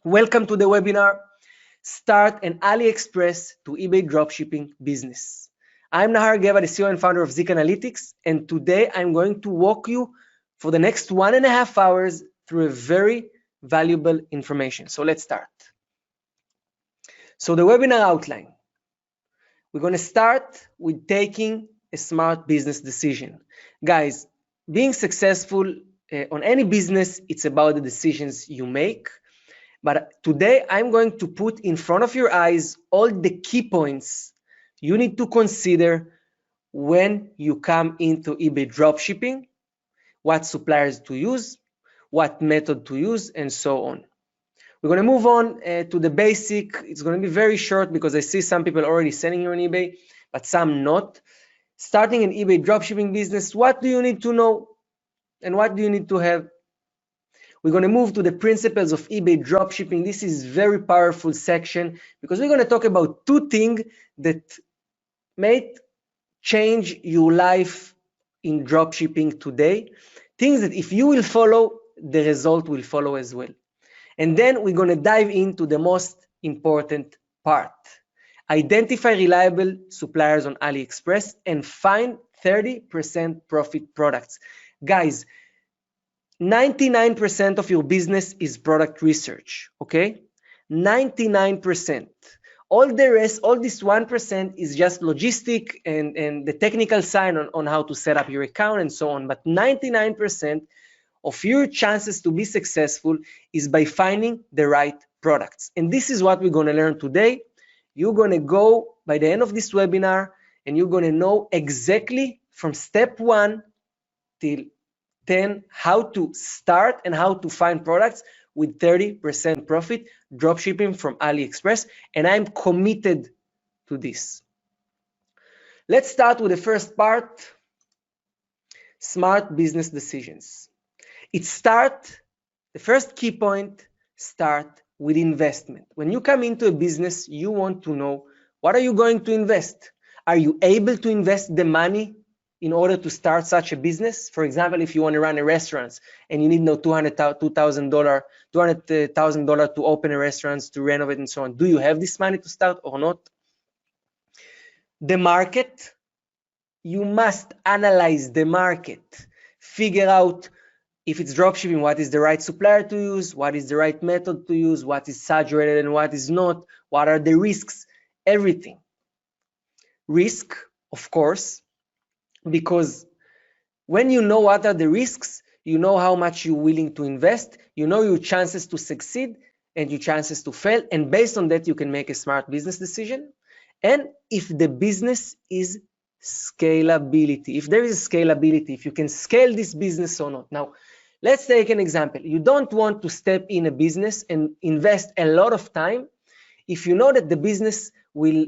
Welcome to the webinar, Start an Aliexpress to eBay Dropshipping Business. I'm Nahar, the CEO and founder of Zik Analytics, and today I'm going to walk you for the next 1.5 hours through a very valuable information. So let's start. So the webinar outline. We're going to start with taking a smart business decision. Guys, being successful on any business, it's about the decisions you make. But today I'm going to put in front of your eyes all the key points you need to consider when you come into eBay dropshipping, what suppliers to use, what method to use, and so on. We're going to move on to the basic. It's going to be very short because I see some people already selling here on eBay, but some not. Starting an eBay dropshipping business, what do you need to know and what do you need to have? We're going to move to the principles of eBay dropshipping. This is a very powerful section because we're going to talk about two things that may change your life in dropshipping today. Things that if you will follow, the result will follow as well. And then we're going to dive into the most important part. Identify reliable suppliers on Aliexpress and find 30% profit products. Guys, 99% of your business is product research, okay? 99%. All the rest, all this 1% is just logistic and the technical side on how to set up your account and so on. But 99% of your chances to be successful is by finding the right products. And this is what we're going to learn today. You're going to go by the end of this webinar and you're going to know exactly from step 1 till 10 how to start and how to find products with 30% profit dropshipping from Aliexpress, and I'm committed to this. Let's start with the first part, smart business decisions. The first key point, start with investment. When you come into a business, you want to know, what are you going to invest? Are you able to invest the money in order to start such a business? For example, if you want to run a restaurant and you need $200,000 to open a restaurant, to renovate and so on, do you have this money to start or not? The market, you must analyze the market, figure out if it's dropshipping, what is the right supplier to use, what is the right method to use, what is saturated and what is not, what are the risks, everything. Risk, of course, because when you know what are the risks, you know how much you're willing to invest, you know your chances to succeed and your chances to fail, and based on that you can make a smart business decision. And if the business is scalability, if there is scalability, if you can scale this business or not. Now, let's take an example. You don't want to step in a business and invest a lot of time if you know that the business will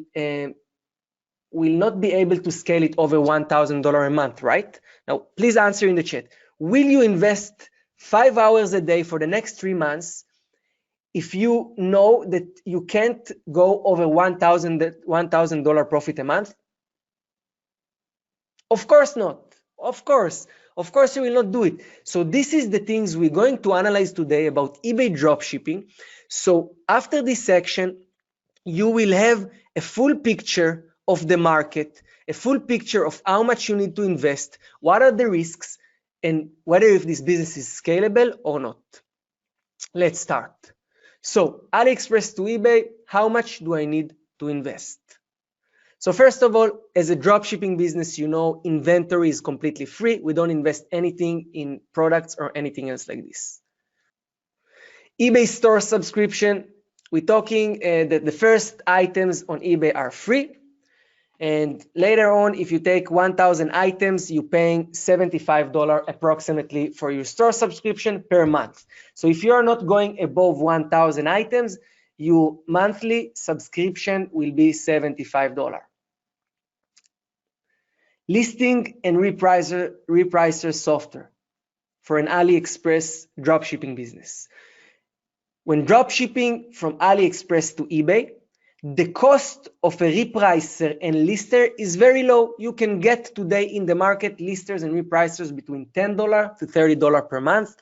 not be able to scale it over $1,000 a month, right? Now, please answer in the chat. Will you invest 5 hours a day for the next 3 months if you know that you can't go over $1,000 profit a month? Of course not. Of course you will not do it. So this is the things we're going to analyze today about eBay dropshipping. So after this section, you will have a full picture of the market, a full picture of how much you need to invest, what are the risks, and whether if this business is scalable or not. Let's start. So Aliexpress to eBay, how much do I need to invest? So first of all, as a dropshipping business, you know inventory is completely free. We don't invest anything in products or anything else like this. eBay store subscription, we're talking that the first items on eBay are free. And later on, if you take 1,000 items, you're paying $75 approximately for your store subscription per month. So if you are not going above 1,000 items, your monthly subscription will be $75. Listing and repricer software for an Aliexpress dropshipping business. When dropshipping from Aliexpress to eBay, the cost of a repricer and lister is very low. You can get today in the market listers and repricers between $10 to $30 per month.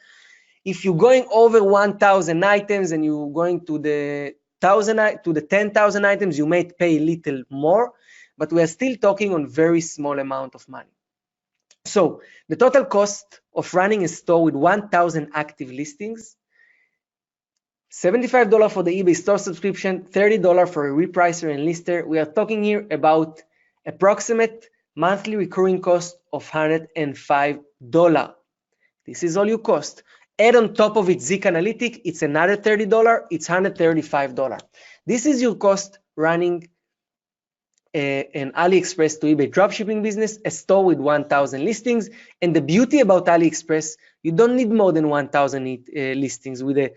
If you're going over 1,000 items and you're going to the 10,000 items, you may pay a little more, but we are still talking on very small amount of money. So the total cost of running a store with 1,000 active listings, $75 for the eBay store subscription, $30 for a repricer and lister. We are talking here about approximate monthly recurring cost of $105. This is all you cost. Add on top of it Zik Analytic, it's another $30, it's $135. This is your cost running an Aliexpress to eBay dropshipping business, a store with 1,000 listings. And the beauty about Aliexpress, you don't need more than 1,000 listings. With a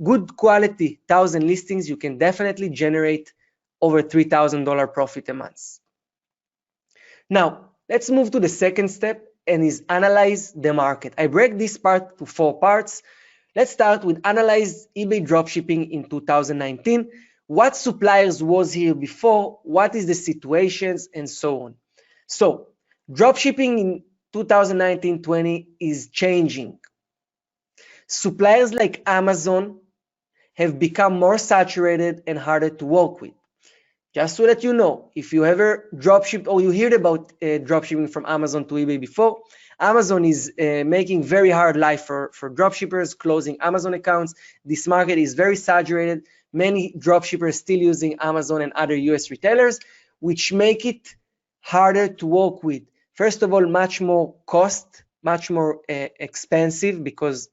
good quality 1,000 listings, you can definitely generate over $3,000 profit a month. Now, let's move to the second step, and is analyze the market. I break this part to 4 parts. Let's start with analyze eBay dropshipping in 2019. What suppliers was here before, what is the situations, and so on. So dropshipping in 2019-20 is changing. Suppliers like Amazon have become more saturated and harder to work with. Just so that you know, if you ever dropshipped or you heard about dropshipping from Amazon to eBay before, Amazon is making very hard life for dropshippers, closing Amazon accounts. This market is very saturated. Many dropshippers still using Amazon and other US retailers, which make it harder to work with. First of all, much more cost, much more expensive, because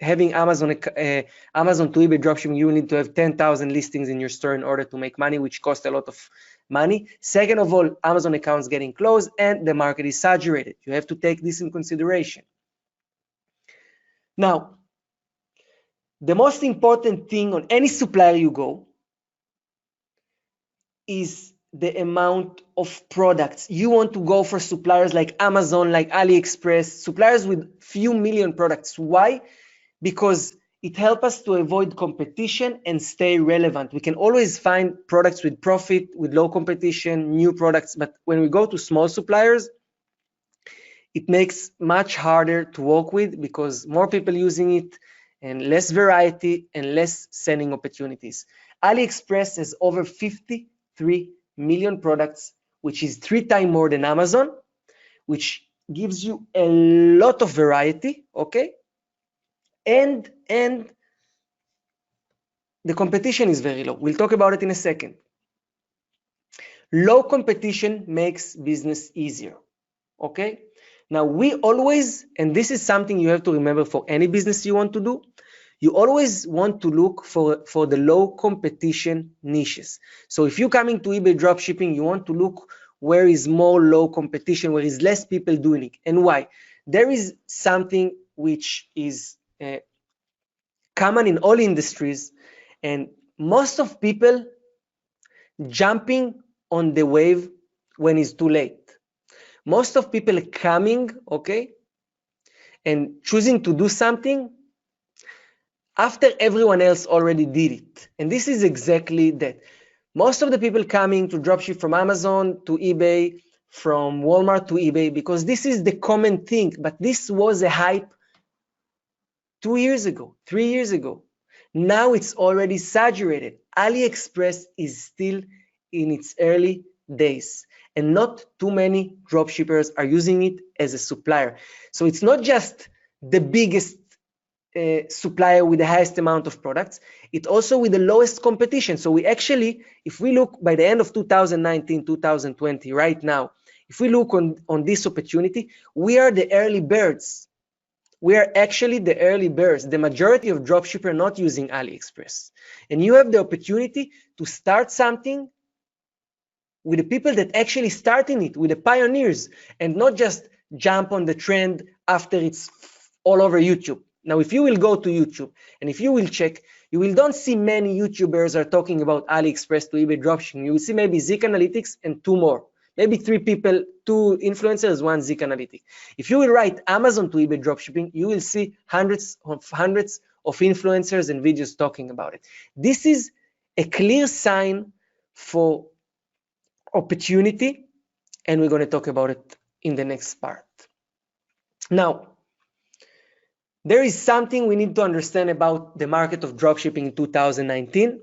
having Amazon to eBay dropshipping, you will need to have 10,000 listings in your store in order to make money, which costs a lot of money. Second of all, Amazon accounts getting closed and the market is saturated. You have to take this in consideration. Now, the most important thing on any supplier you go is the amount of products. You want to go for suppliers like Amazon, like AliExpress, suppliers with few million products. Why? Because it helps us to avoid competition and stay relevant. We can always find products with profit, with low competition, new products. But when we go to small suppliers, it makes much harder to work with because more people using it and less variety and less selling opportunities. AliExpress has over 53 million products, which is 3 times more than Amazon, which gives you a lot of variety, okay? And the competition is very low. We'll talk about it in a second. Low competition makes business easier, okay? Now we always, and this is something you have to remember for any business you want to do, you always want to look for the low competition niches. So if you're coming to eBay dropshipping, you want to look where is more low competition, where is less people doing it. And why? There is something which is common in all industries, and most of people jumping on the wave when it's too late. Most of people coming, okay, and choosing to do something after everyone else already did it. And this is exactly that. Most of the people coming to dropship from Amazon to eBay, from Walmart to eBay, because this is the common thing. But this was a hype 2 years ago, 3 years ago. Now it's already saturated. AliExpress is still in its early days, and not too many dropshippers are using it as a supplier. So it's not just the biggest supplier with the highest amount of products, it's also with the lowest competition. So we actually, if we look by the end of 2019, 2020, right now, if we look on this opportunity, we are the early birds. We are actually the early birds. The majority of dropshippers are not using AliExpress. And you have the opportunity to start something with the people that actually starting it, with the pioneers, and not just jump on the trend after it's all over YouTube. Now, if you will go to YouTube and if you will check, you will don't see many YouTubers are talking about AliExpress to eBay dropshipping. You will see maybe Zik Analytics and 2 more. Maybe 3 people, 2 influencers, 1 Zik Analytic. If you will write Amazon to eBay dropshipping, you will see hundreds of influencers and videos talking about it. This is a clear sign for opportunity, and we're going to talk about it in the next part. Now, There is something we need to understand about the market of dropshipping in 2019.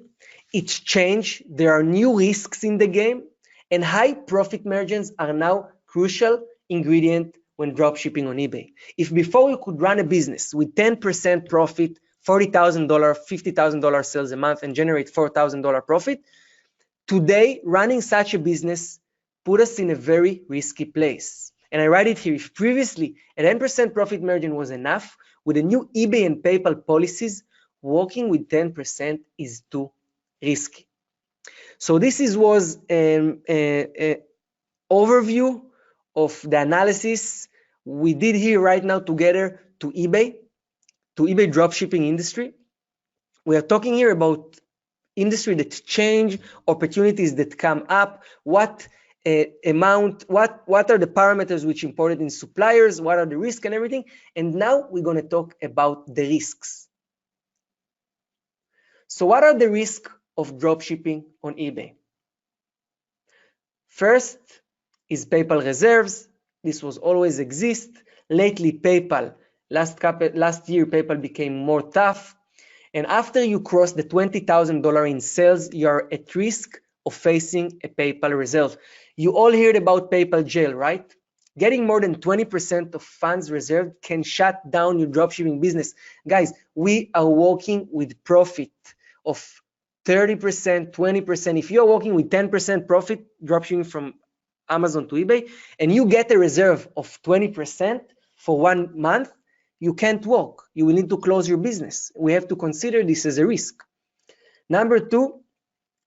It's changed. There are new risks in the game, and high profit margins are now crucial ingredient when dropshipping on eBay. If before you could run a business with 10% profit, $40,000, $50,000 sales a month, and generate $4,000 profit, today running such a business put us in a very risky place. And I write it here. If previously a 10% profit margin was enough, with the new eBay and PayPal policies, working with 10% is too risky. So this was an overview of the analysis we did here right now together to eBay dropshipping industry. We are talking here about industry that change, opportunities that come up, what are the parameters which important in suppliers, what are the risks and everything. And now we're going to talk about the risks. So what are the risks of dropshipping on eBay? First is PayPal reserves. This was always exist. Lately, PayPal, last year, PayPal became more tough. And after you cross the $20,000 in sales, you're at risk of facing a PayPal reserve. You all heard about PayPal jail, right? Getting more than 20% of funds reserved can shut down your dropshipping business. Guys, we are working with profit of 30%, 20%. If you're working with 10% profit dropshipping from Amazon to eBay, and you get a reserve of 20% for 1 month, you can't work. You will need to close your business. We have to consider this as a risk. Number 2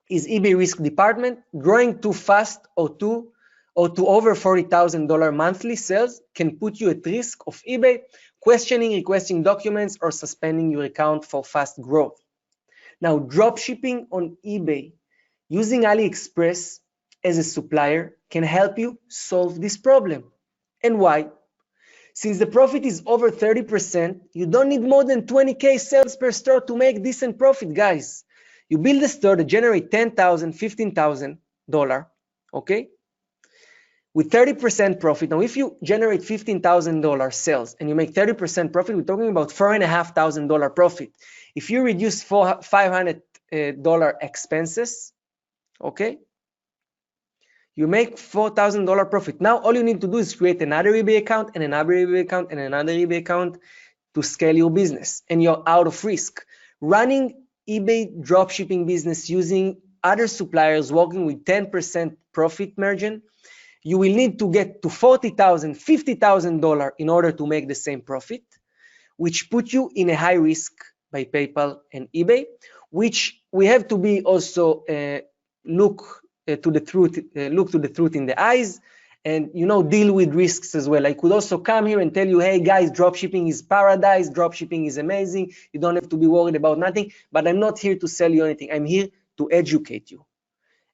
is eBay risk department. Growing too fast or to over $40,000 monthly sales can put you at risk of eBay questioning, requesting documents, or suspending your account for fast growth. Now, dropshipping on eBay using Aliexpress as a supplier can help you solve this problem. And why? Since the profit is over 30%, you don't need more than 20K sales per store to make decent profit, guys. You build a store that generates $10,000, $15,000, okay? With 30% profit. Now, if you generate $15,000 sales and you make 30% profit, we're talking about $4,500 profit. If you reduce $500 expenses, okay, you make $4,000 profit. Now, all you need to do is create another eBay account and another eBay account and another eBay account to scale your business, and you're out of risk. Running eBay dropshipping business using other suppliers working with 10% profit margin, you will need to get to $40,000, $50,000 in order to make the same profit, which put you in a high risk by PayPal and eBay, which we have to be also look to the truth in the eyes, and deal with risks as well. I could also come here and tell you, hey guys, dropshipping is paradise, dropshipping is amazing, you don't have to be worried about nothing, but I'm not here to sell you anything. I'm here to educate you.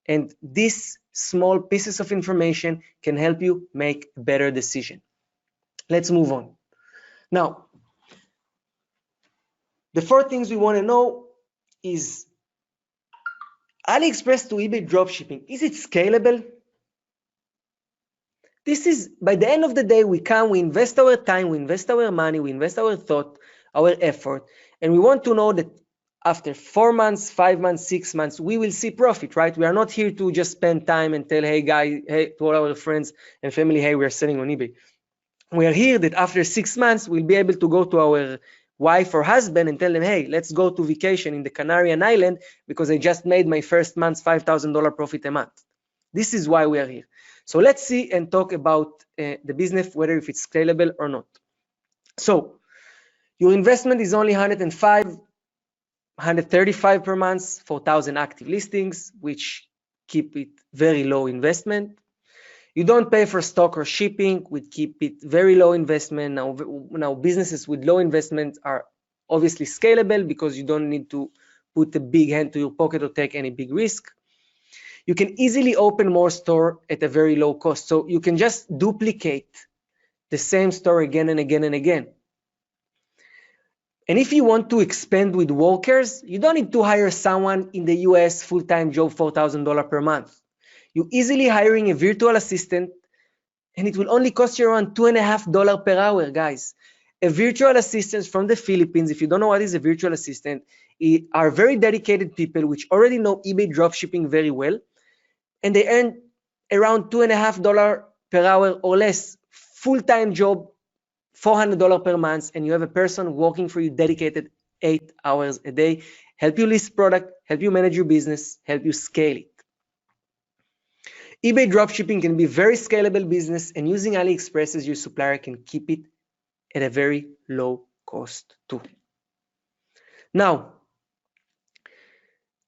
And these small pieces of information can help you make a better decision. Let's move on. Now, the 4 things we want to know is Aliexpress to eBay dropshipping. Is it scalable? This is, by the end of the day, we invest our time, we invest our money, we invest our thought, our effort, and we want to know that after 4 months, 5 months, 6 months, we will see profit, right? We are not here to just spend time and tell, hey guys, hey, to all our friends and family, hey, we are selling on eBay. We are here that after 6 months, we'll be able to go to our wife or husband and tell them, hey, let's go to vacation in the Canarian Island because I just made my first month's $5,000 profit a month. This is why we are here. So let's see and talk about the business, whether if it's scalable or not. So your investment is only $135 per month for 1,000 active listings, which keep it very low investment. You don't pay for stock or shipping, we keep it very low investment. Now businesses with low investment are obviously scalable because you don't need to put a big hand to your pocket or take any big risk. You can easily open more store at a very low cost. So you can just duplicate the same store again and again and again. And if you want to expand with workers, you don't need to hire someone in the US full-time job, $4,000 per month. You easily hiring a virtual assistant, and it will only cost you around $2.50 per hour, guys. a virtual assistant from the Philippines. If you don't know what is a virtual assistant, are very dedicated people which already know eBay dropshipping very well, and they earn around $2.50 per hour or less, full-time job, $400 per month, and you have a person working for you dedicated 8 hours a day, help you list product, help you manage your business, help you scale it. eBay dropshipping can be a very scalable business, and using Aliexpress as your supplier can keep it at a very low cost too. Now,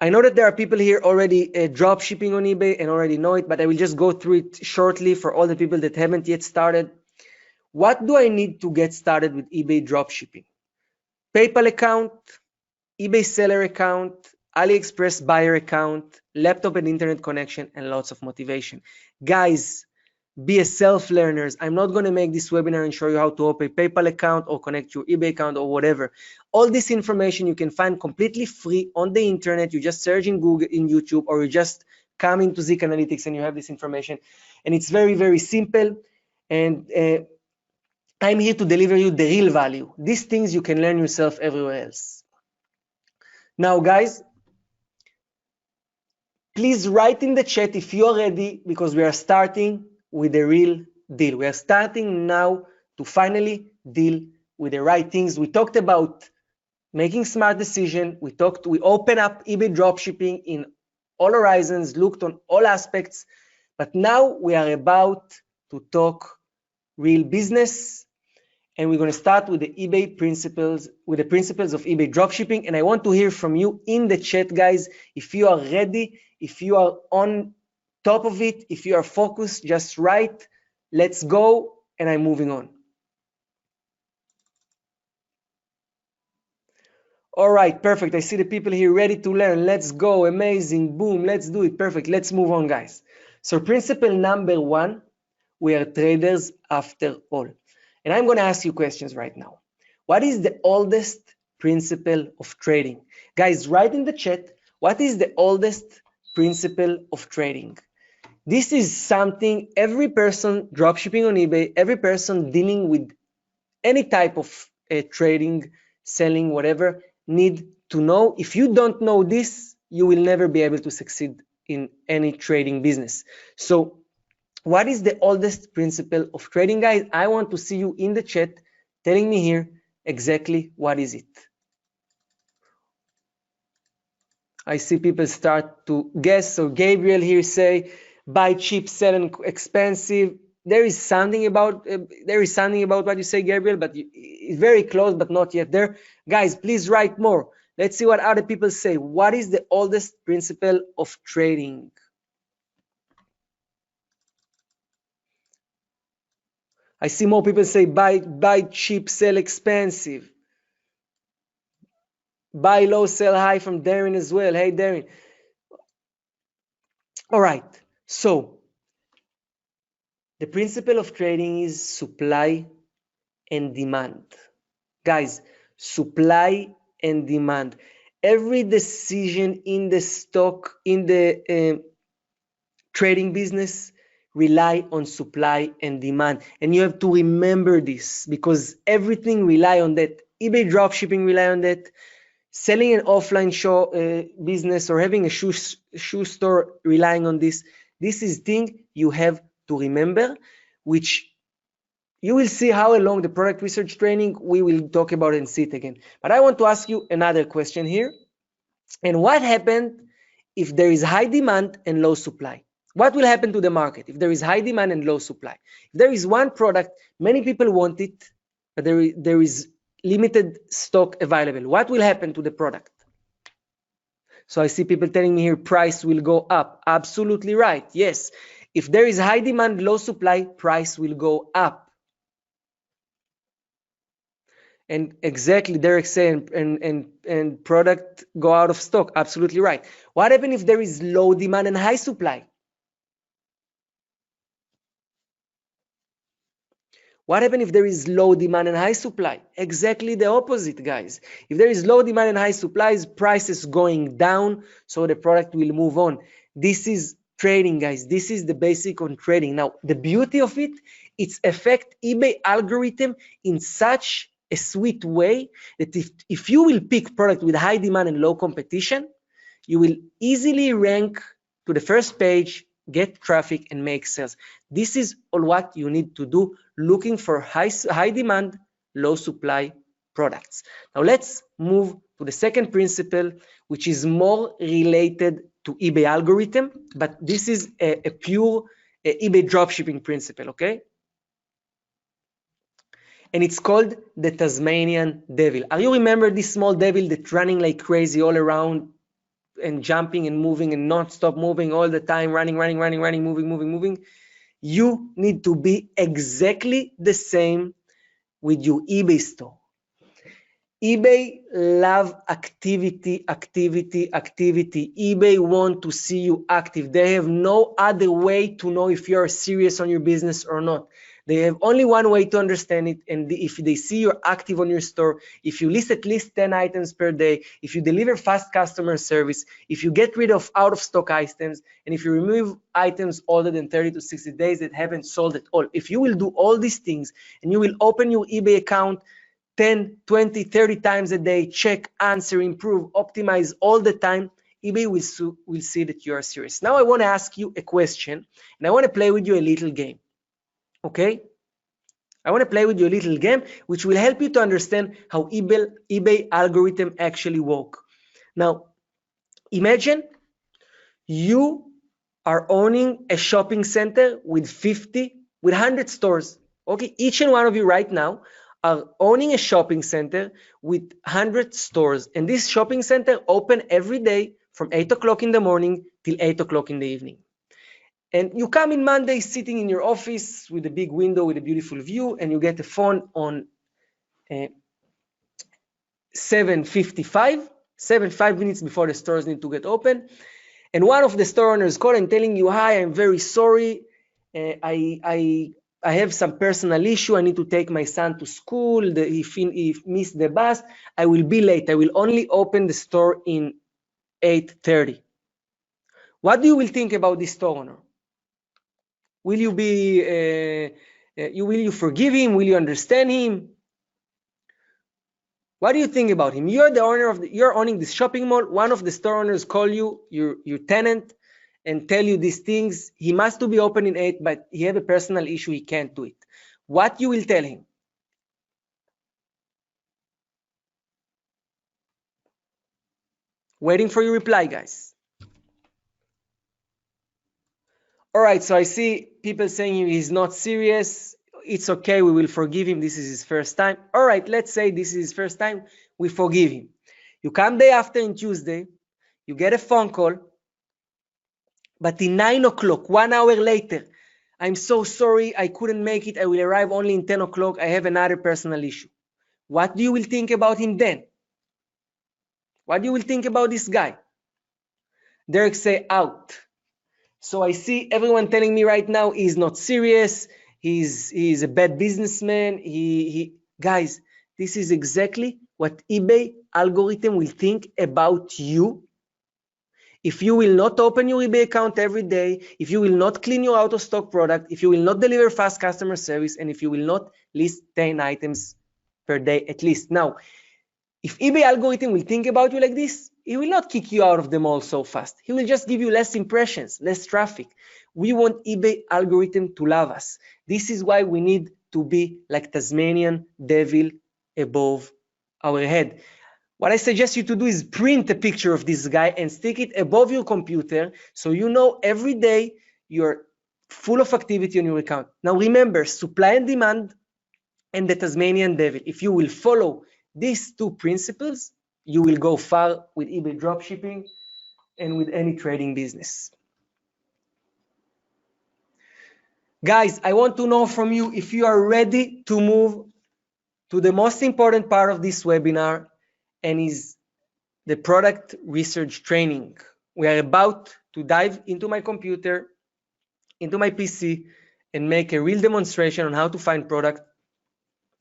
I know that there are people here already dropshipping on eBay and already know it, but I will just go through it shortly for all the people that haven't yet started. What do I need to get started with eBay dropshipping? PayPal account, eBay seller account, Aliexpress buyer account, laptop and internet connection, and lots of motivation. Guys, be a self-learners. I'm not going to make this webinar and show you how to open a PayPal account or connect your eBay account or whatever. All this information you can find completely free on the internet. You just search in Google, in YouTube, or you just come into Zik Analytics and you have this information. And it's very, very simple. And I'm here to deliver you the real value. These things you can learn yourself everywhere else. Now, guys, please write in the chat if you are ready, because we are starting with the real deal. We are starting now to finally deal with the right things. We talked about making smart decisions. We opened up eBay dropshipping in all horizons, looked on all aspects, but now we are about to talk real business. And we're going to start with the eBay principles, with the principles of eBay dropshipping. And I want to hear from you in the chat, guys. If you are ready, if you are on top of it, if you are focused, just write, let's go, and I'm moving on. All right, perfect. I see the people here ready to learn. Let's go. Amazing. Boom. Let's do it. Perfect. Let's move on, guys. So principle number 1, we are traders after all. And I'm going to ask you questions right now. What is the oldest principle of trading? Guys, write in the chat, what is the oldest principle of trading? This is something every person dropshipping on eBay, every person dealing with any type of trading, selling, whatever, need to know. If you don't know this, you will never be able to succeed in any trading business. So what is the oldest principle of trading, guys? I want to see you in the chat telling me here exactly what is it. I see people start to guess. So Gabriel here say, buy cheap, sell expensive. There is something about what you say, Gabriel, but it's very close, but not yet there. Guys, please write more. Let's see what other people say. What is the oldest principle of trading? I see more people say buy cheap, sell expensive. Buy low, sell high from Darren as well. Hey, Darren. All right. So the principle of trading is supply and demand. Guys, supply and demand. Every decision in the stock, in the trading business, rely on supply and demand. And you have to remember this, because everything rely on that. eBay dropshipping rely on that. Selling an offline business or having a shoe store relying on this. This is thing you have to remember, which you will see how along the product research training we will talk about and see it again. But I want to ask you another question here. And what happened if there is high demand and low supply? What will happen to the market if there is high demand and low supply? If there is one product, many people want it, but there is limited stock available. What will happen to the product? So I see people telling me here, price will go up. Absolutely right. Yes. If there is high demand, low supply, price will go up. And exactly, Derek saying, and product go out of stock. Absolutely right. What happens if there is low demand and high supply? What happens if there is low demand and high supply? Exactly the opposite, guys. If there is low demand and high supplies, prices going down, so the product will move on. This is trading, guys. This is the basic on trading. Now, the beauty of it, it's affect eBay algorithm in such a sweet way that if you will pick product with high demand and low competition, you will easily rank to the first page, get traffic, and make sales. This is all what you need to do, looking for high demand, low supply products. Now let's move to the second principle, which is more related to eBay algorithm, but this is a pure eBay dropshipping principle, okay? And it's called the Tasmanian devil. Are you remember this small devil that's running like crazy all around and jumping and moving and not stop moving all the time, running, moving? You need to be exactly the same with your eBay store. eBay love activity. eBay want to see you active. They have no other way to know if you're serious on your business or not. They have only one way to understand it, and if they see you're active on your store, if you list at least 10 items per day, if you deliver fast customer service, if you get rid of out of stock items, and if you remove items older than 30 to 60 days that haven't sold at all, if you will do all these things and you will open your eBay account 10, 20, 30 times a day, check, answer, improve, optimize all the time, eBay will see that you are serious. Now I want to ask you a question, and I want to play with you a little game. Okay? I want to play with you a little game which will help you to understand how eBay algorithm actually work. Now, imagine you are owning a shopping center with 100 stores. Okay, each and one of you right now are owning a shopping center with 100 stores, and this shopping center open every day from 8 o'clock in the morning till 8 o'clock in the evening. And you come in Monday sitting in your office with a big window with a beautiful view, and you get a phone on 7:55, 5 minutes before the stores need to get open. And one of the store owners call and telling you, "Hi, I'm very sorry. I have some personal issue. I need to take my son to school. He missed the bus. I will be late. I will only open the store in 8:30. What do you will think about this store owner? Will you will you forgive him? Will you understand him? What do you think about him? You're the owner of you're owning this shopping mall. One of the store owners call you, your tenant, and tell you these things. He must to be open in 8, but he have a personal issue. He can't do it. What you will tell him? Waiting for your reply, guys. All right, so I see people saying he's not serious. It's okay, we will forgive him. This is his first time. All right, let's say this is his first time. We forgive him. You come day after in Tuesday, you get a phone call, but in 9 o'clock, 1 hour later, I'm so sorry, I couldn't make it. I will arrive only in 10 o'clock. I have another personal issue. What do you will think about him then? What do you will think about this guy? Derek say out. So I see everyone telling me right now he's not serious. He's a bad businessman. Guys, this is exactly what eBay algorithm will think about you if you will not open your eBay account every day, if you will not clean your out of stock product, if you will not deliver fast customer service, and if you will not list 10 items per day at least. Now, if eBay algorithm will think about you like this, he will not kick you out of the mall so fast. He will just give you less impressions, less traffic. We want eBay algorithm to love us. This is why we need to be like Tasmanian devil above our head. What I suggest you to do is print a picture of this guy and stick it above your computer so you know every day you're full of activity on your account. Now remember, supply and demand and the Tasmanian devil. If you will follow these two principles, you will go far with eBay dropshipping and with any trading business. Guys, I want to know from you if you are ready to move to the most important part of this webinar, and is the product research training. We are about to dive into my computer, into my PC, and make a real demonstration on how to find product.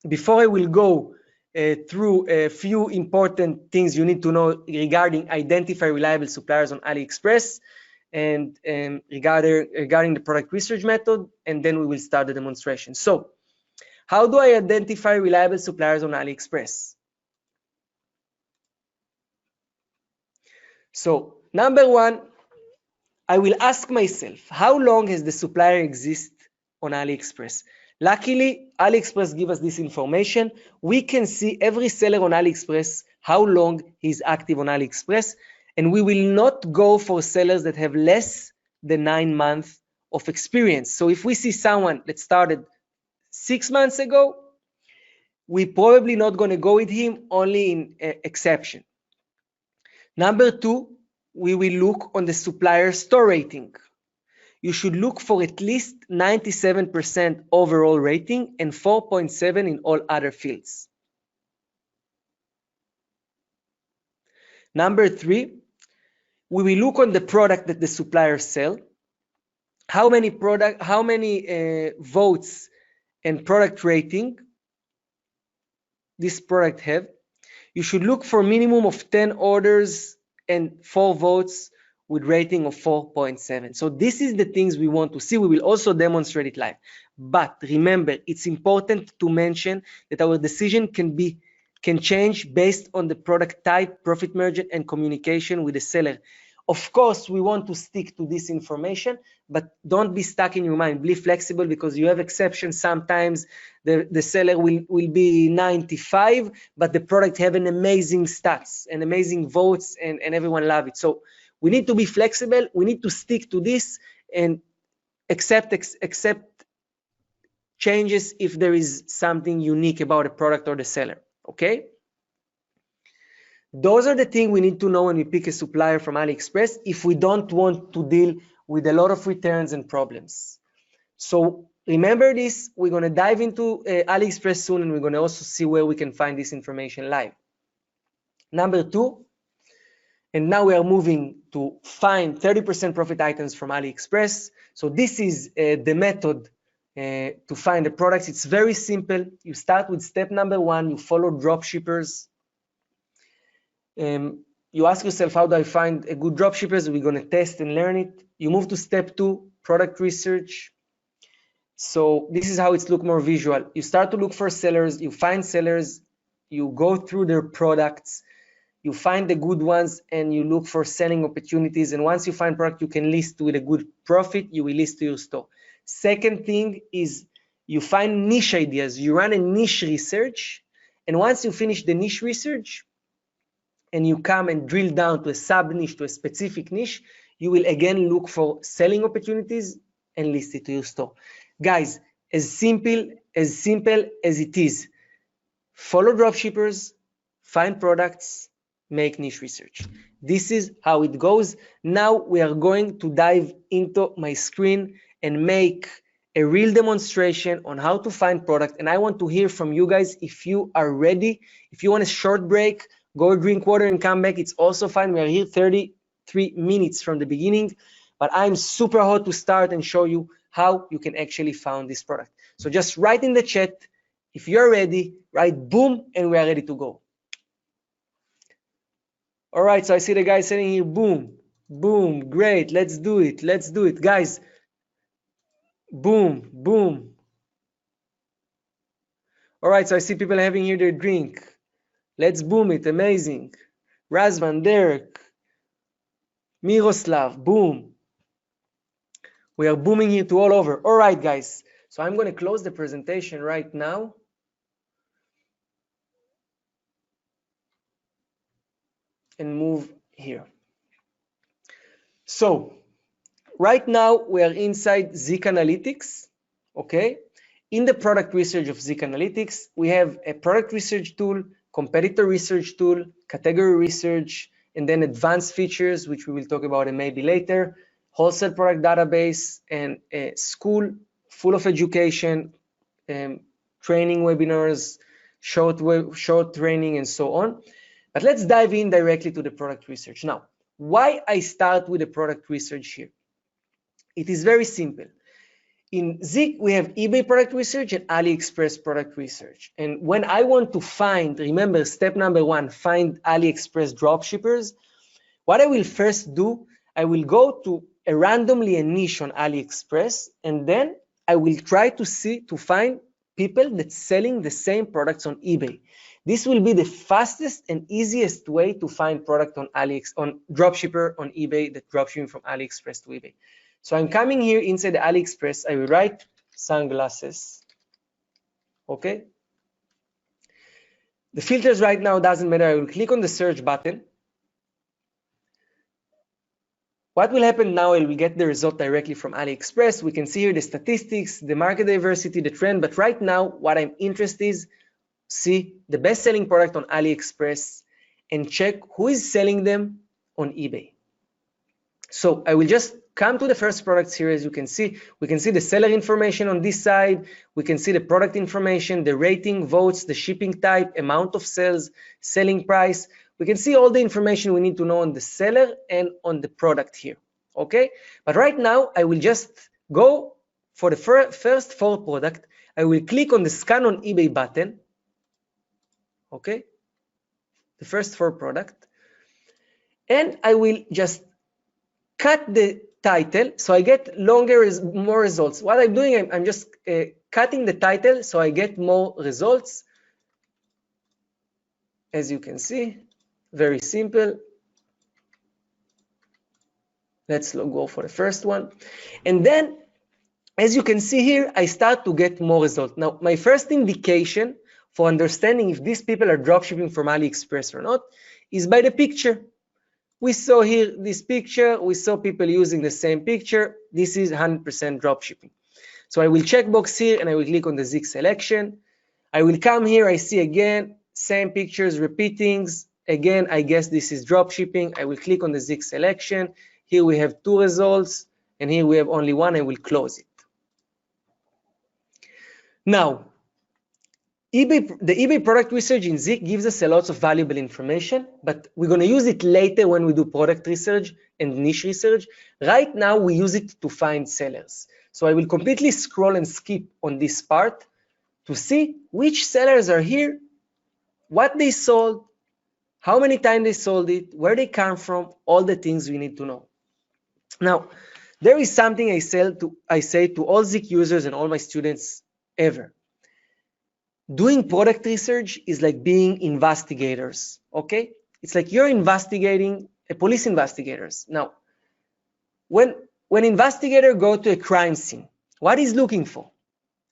Before I will go through a few important things you need to know regarding identify reliable suppliers on Aliexpress and regarding the product research method, and then we will start the demonstration. So, How do I identify reliable suppliers on AliExpress? So number one, I will ask myself, how long has the supplier exist on AliExpress? Luckily, AliExpress give us this information. We can see every seller on AliExpress, how long he's active on AliExpress, and we will not go for sellers that have less than 9 months of experience. So if we see someone that started 6 months ago, we probably not going to go with him, only in exception. Number two, we will look on the supplier store rating. You should look for at least 97% overall rating and 4.7 in all other fields. Number three, we will look on the product that the supplier sell. How many votes and product rating this product have. You should look for minimum of 10 orders and 4 votes with rating of 4.7. So this is the things we want to see. We will also demonstrate it live. But remember, it's important to mention that our decision can change based on the product type, profit margin, and communication with the seller. Of course, we want to stick to this information, but don't be stuck in your mind. Be flexible, because you have exceptions. Sometimes the seller will be 95, but the product have an amazing stats and amazing votes, and everyone love it. So we need to be flexible. We need to stick to this and accept changes if there is something unique about a product or the seller. Okay? Those are the things we need to know when we pick a supplier from AliExpress if we don't want to deal with a lot of returns and problems. So remember this. We're going to dive into AliExpress soon, and we're going to also see where we can find this information live. Number two, and now we are moving to find 30% profit items from AliExpress. So this is the method to find the products. It's very simple. You start with step number one. You follow dropshippers. You ask yourself, how do I find a good dropshippers? We're going to test and learn it. You move to step two, product research. So this is how it's look more visual. You start to look for sellers. You find sellers. You go through their products. You find the good ones, and you look for selling opportunities. And once you find product you can list with a good profit, you will list to your store. Second thing is you find niche ideas. You run a niche research. And once you finish the niche research, and you come and drill down to a sub niche, to a specific niche, you will again look for selling opportunities and list it to your store. Guys, as simple as it is. Follow dropshippers, find products, make niche research. This is how it goes. Now we are going to dive into my screen and make a real demonstration on how to find product. And I want to hear from you guys if you are ready. If you want a short break, go drink water and come back. It's also fine. We are here 33 minutes from the beginning, but I'm super hot to start and show you how you can actually find this product. So just write in the chat if you're ready, write boom, and we are ready to go. All right, so I see the guys saying here, boom, boom, great, let's do it, guys. Boom, boom. All right, so I see people having here their drink. Let's boom it, amazing. Razvan, Derek, Miroslav, boom. We are booming here to all over. All right, guys. So I'm going to close the presentation right now. And move here. So right now we are inside Zik Analytics. Okay. In the product research of Zik Analytics, we have a product research tool, competitor research tool, category research, and then advanced features, which we will talk about and maybe later, wholesale product database, and a school full of education, training webinars, short training, and so on. But let's dive in directly to the product research. Now, why I start with the product research here? It is very simple. In Zik, we have eBay product research and AliExpress product research. And when I want to find, remember step number one, find AliExpress dropshippers, what I will first do, I will go to randomly a niche on AliExpress, and then I will try to find people that's selling the same products on eBay. This will be the fastest and easiest way to find product on dropshipper on eBay, that dropshipping from AliExpress to eBay. So I'm coming here inside the AliExpress. I will write sunglasses. Okay. The filters right now doesn't matter. I will click on the search button. What will happen now, I will get the result directly from AliExpress. We can see here the statistics, the market diversity, the trend. But right now, what I'm interested is see the best-selling product on AliExpress and check who is selling them on eBay. So I will just come to the first products here. As you can see, we can see the seller information on this side. We can see the product information, the rating, votes, the shipping type, amount of sales, selling price. We can see all the information we need to know on the seller and on the product here. Okay, but right now I will just go for the first 4 product. I will click on the scan on eBay button. Okay, the first 4 product, and I will just cut the title so I get more results. What I'm doing, I'm just cutting the title so I get more results. As you can see, very simple. Let's go for the first one. And then, as you can see here, I start to get more results. Now, my first indication for understanding if these people are dropshipping from AliExpress or not is by the picture. We saw here this picture. We saw people using the same picture. This is 100% dropshipping. So I will checkbox here and I will click on the Zig selection. I will come here. I see again, same pictures repeating. Again, I guess this is dropshipping. I will click on the Zig selection. Here we have 2 results and here we have only 1. I will close it. Now, the eBay product research in Zig gives us a lot of valuable information, but we're going to use it later when we do product research and niche research. Right now, we use it to find sellers. So I will completely scroll and skip on this part to see which sellers are here, what they sold, how many times they sold it, where they come from, all the things we need to know. Now, there is something I say to all Zig users and all my students ever. Doing product research is like being investigators, okay? It's like you're investigating police investigators. Now, when investigator go to a crime scene, what is looking for?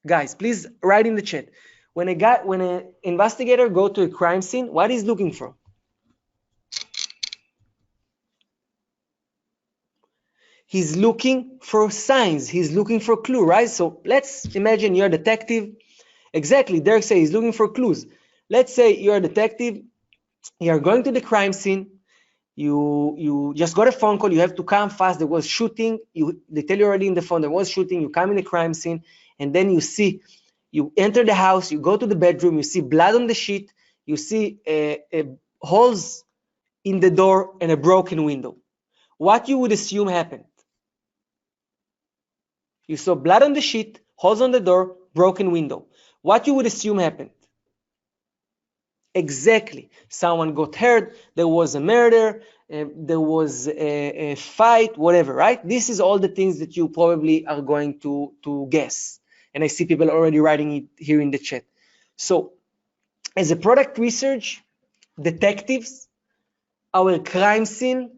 Guys, please write in the chat. When an investigator go to a crime scene, what is looking for? He's looking for signs. He's looking for clue, right? So let's imagine you're a detective. Exactly, Derek says he's looking for clues. Let's say you're a detective, you're going to the crime scene, you just got a phone call, you have to come fast, there was shooting, they tell you already in the phone there was shooting, you come in the crime scene, and then you enter the house, you go to the bedroom, you see blood on the sheet, you see holes in the door and a broken window. What you would assume happened? You saw blood on the sheet, holes on the door, broken window. What you would assume happened? Exactly. Someone got hurt, there was a murder, there was a fight, whatever, right? This is all the things that you probably are going to guess. And I see people already writing it here in the chat. So as a product research detectives, our crime scene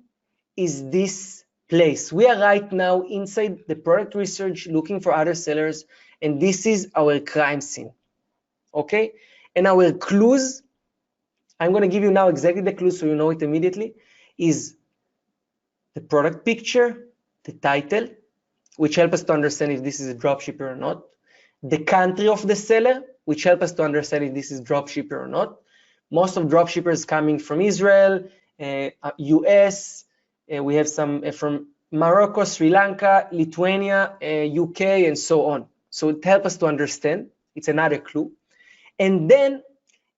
is this place. We are right now inside the product research looking for other sellers, and this is our crime scene, okay? And our clues, I'm going to give you now exactly the clues so you know it immediately, is the product picture, the title, which help us to understand if this is a dropshipper or not, the country of the seller, which help us to understand if this is dropshipper or not. Most of dropshippers coming from Israel, US, we have some from Morocco, Sri Lanka, Lithuania, UK, and so on. So it helps us to understand. It's another clue. And then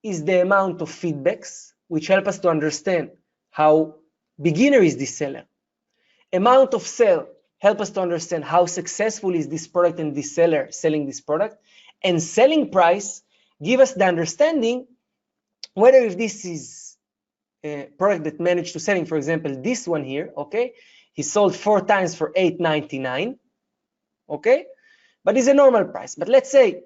is the amount of feedbacks, which help us to understand how beginner is this seller. Amount of sale help us to understand how successful is this product and this seller selling this product. And selling price give us the understanding whether if this is a product that managed to selling, for example, this one here, okay? He sold 4 times for $8.99, okay? But it's a normal price. But let's say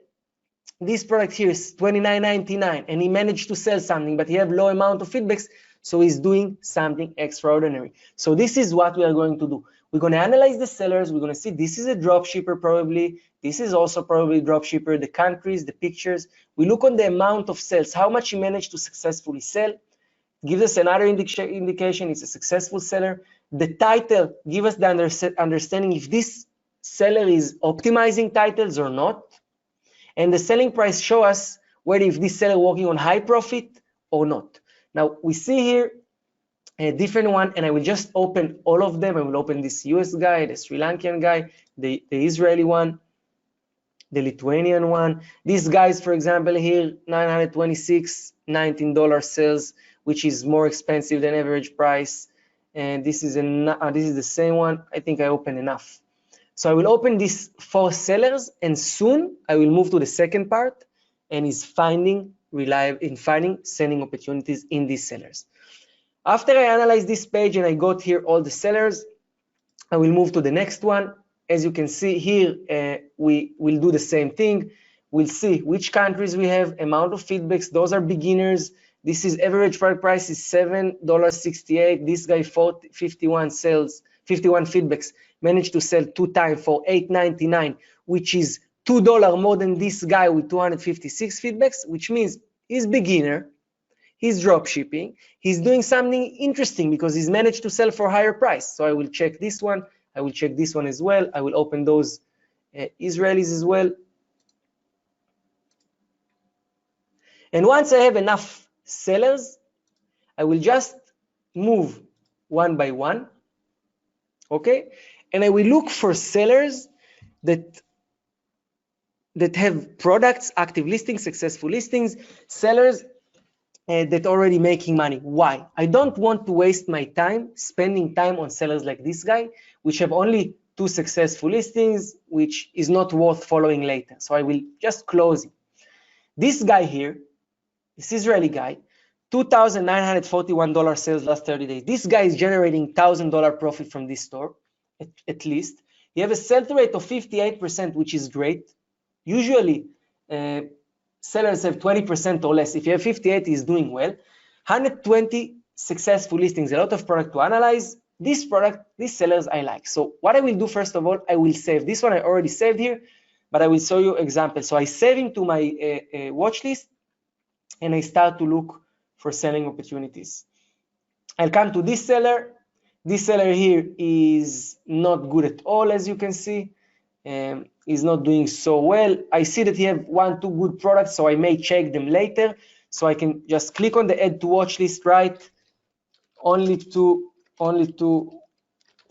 this product here is $29.99 and he managed to sell something, but he have low amount of feedbacks, so he's doing something extraordinary. So this is what we are going to do. We're going to analyze the sellers. We're going to see this is a dropshipper probably. This is also probably a dropshipper, the countries, the pictures. We look on the amount of sales, how much he managed to successfully sell. Gives us another indication it's a successful seller. The title gives us the understanding if this seller is optimizing titles or not. And the selling price show us whether if this seller working on high profit or not. Now we see here a different one, and I will just open all of them. I will open this US guy, the Sri Lankan guy, the Israeli one, the Lithuanian one. These guys, for example, here, $926, $19 sales, which is more expensive than average price. And this is the same one. I think I opened enough. So I will open these 4 sellers, and soon I will move to the second part, and is finding selling opportunities in these sellers. After I analyze this page and I got here all the sellers, I will move to the next one. As you can see here, we will do the same thing. We'll see which countries we have, amount of feedbacks. Those are beginners. This is average product price is $7.68. This guy 51 sales, 51 feedbacks, managed to sell 2 times for $8.99, which is $2 more than this guy with 256 feedbacks, which means he's beginner, he's drop shipping, he's doing something interesting because he's managed to sell for a higher price. So I will check this one, I will check this one as well. I will open those Israelis as well. And once I have enough sellers, I will just move one by one, okay? And I will look for sellers that have products, active listings, successful listings, sellers that already making money. Why? I don't want to waste my time spending time on sellers like this guy, which have only 2 successful listings, which is not worth following later. So I will just close it. This guy here, this Israeli guy, $2,941 sales last 30 days. This guy is generating $1,000 profit from this store, at least. You have a sell-through rate of 58%, which is great. Usually, sellers have 20% or less. If you have 58, he's doing well. 120 successful listings, a lot of product to analyze. This product, these sellers I like. So what I will do, first of all, I will save. This one I already saved here, but I will show you example. So I save him to my watch list, and I start to look for selling opportunities. I'll come to this seller. This seller here is not good at all, as you can see. Is not doing so well. I see that he have 1, 2 good products, so I may check them later. So I can just click on the add to watch list, right? Only two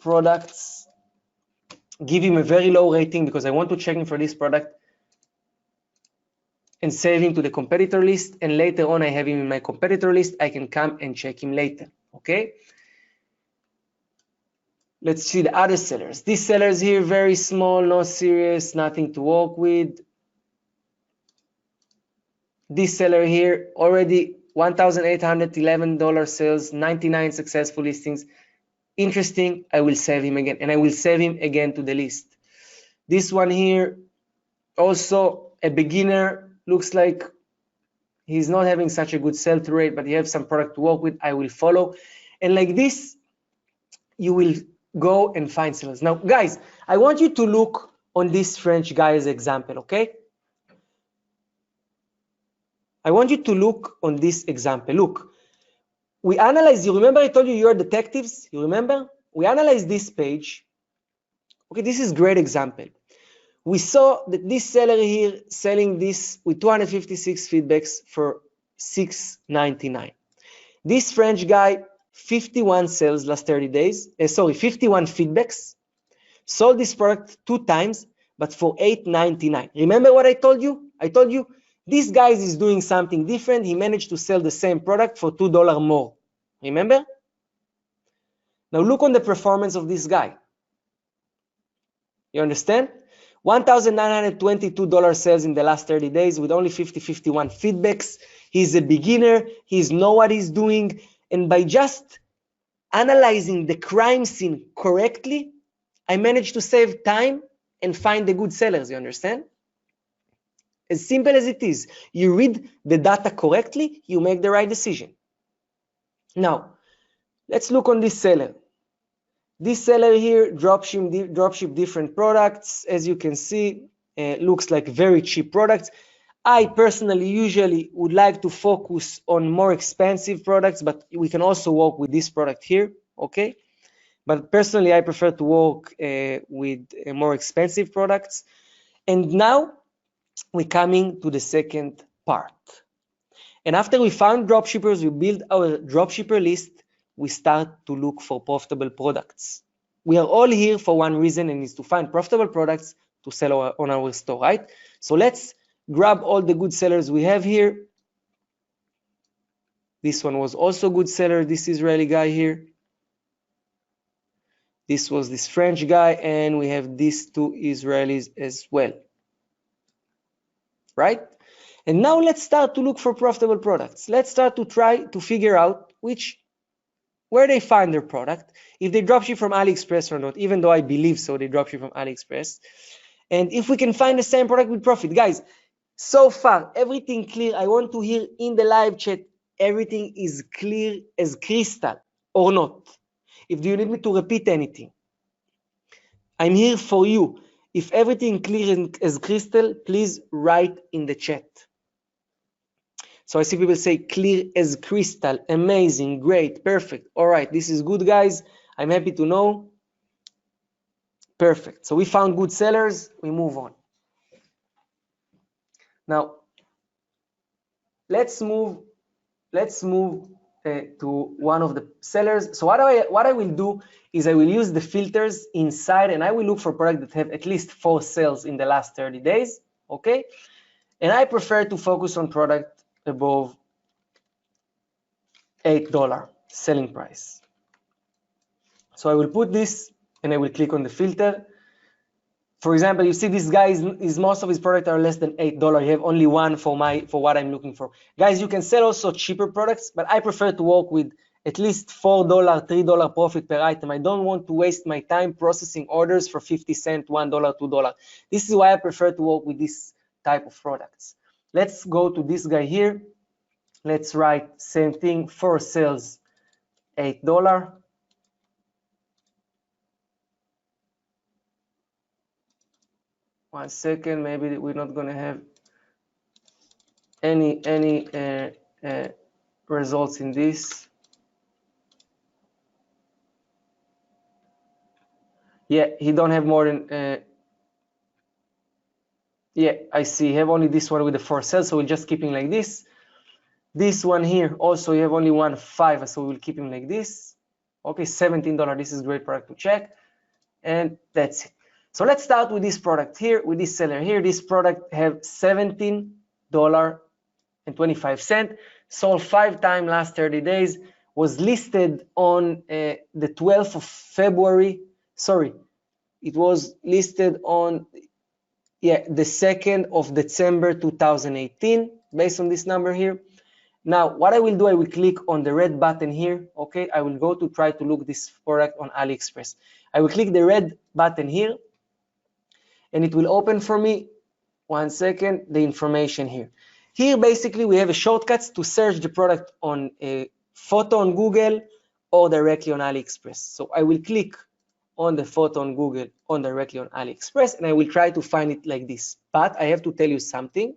products. Give him a very low rating because I want to check him for this product, and save him to the competitor list. And later on, I have him in my competitor list. I can come and check him later. Okay. Let's see the other sellers. These sellers here, very small, not serious, nothing to work with. This seller here, already $1,811 sales, 99 successful listings. Interesting. I will save him again, and I will save him again to the list. This one here, also a beginner, looks like he's not having such a good sell-through rate, but he has some product to work with. I will follow. And like this, you will go and find sellers. Now, guys, I want you to look on this French guy's example, okay? I want you to look on this example. Look, we analyze, you remember I told you you're detectives? You remember? We analyze this page. Okay, this is a great example. We saw that this seller here selling this with 256 feedbacks for $6.99. This French guy, 51 sales last 30 days, 51 feedbacks, sold this product 2 times, but for $8.99. Remember what I told you? I told you this guy is doing something different. He managed to sell the same product for $2 more. Remember? Now look on the performance of this guy. You understand? $1,922 sales in the last 30 days with only 51 feedbacks. He's a beginner. He knows what he's doing. And by just analyzing the crime scene correctly, I managed to save time and find the good sellers. You understand? As simple as it is. You read the data correctly, you make the right decision. Now, let's look on this seller. This seller here dropship different products. As you can see, looks like very cheap products. I personally usually would like to focus on more expensive products, but we can also work with this product here, okay? But personally, I prefer to work with more expensive products. And now we're coming to the second part. And after we found dropshippers, we build our dropshipper list, we start to look for profitable products. We are all here for one reason, and it's to find profitable products to sell on our store, right? So let's grab all the good sellers we have here. This one was also a good seller, this Israeli guy here. This was this French guy, and we have these two Israelis as well, right? And now let's start to look for profitable products. Let's start to try to figure out where they find their product, if they dropship from Aliexpress or not, even though I believe so, they dropship from Aliexpress. And if we can find the same product with profit. Guys, so far, everything clear. I want to hear in the live chat, everything is clear as crystal or not. If you need me to repeat anything, I'm here for you. If everything clear as crystal, please write in the chat. So I see people say clear as crystal, amazing, great, perfect. All right, this is good, guys. I'm happy to know. Perfect. So we found good sellers. We move on. Now, let's move to one of the sellers. So what I will do is I will use the filters inside, and I will look for products that have at least 4 sales in the last 30 days. Okay, and I prefer to focus on product above $8 selling price. So I will put this and I will click on the filter. For example, you see this guy is most of his products are less than $8. You have only one for what I'm looking for. Guys, you can sell also cheaper products, but I prefer to work with at least $4, $3 profit per item. I don't want to waste my time processing orders for 50 cents, $1, $2. This is why I prefer to work with this type of products. Let's go to this guy here. Let's write same thing, 4 sales, $8. One second, maybe we're not gonna have any results in this. Yeah, he don't have more than yeah, I see. You have only this one with the 4 sales, so we're just keeping like this. This one here also you have only 1.5, so we'll keep him like this. Okay, $17. This is great product to check, and that's it. So let's start with this product here, with this seller here. This product have $17.25, sold 5 times last 30 days, was listed on the 12th of February. Sorry, it was listed on the 2nd of December 2018, based on this number here. Now, what I will do, I will click on the red button here. Okay, I will go to try to look this product on AliExpress. I will click the red button here, and it will open for me, one second, the information here. Here, basically, we have a shortcuts to search the product on a photo on Google or directly on AliExpress. So I will click on the photo on Google or directly on AliExpress, and I will try to find it like this. But I have to tell you something.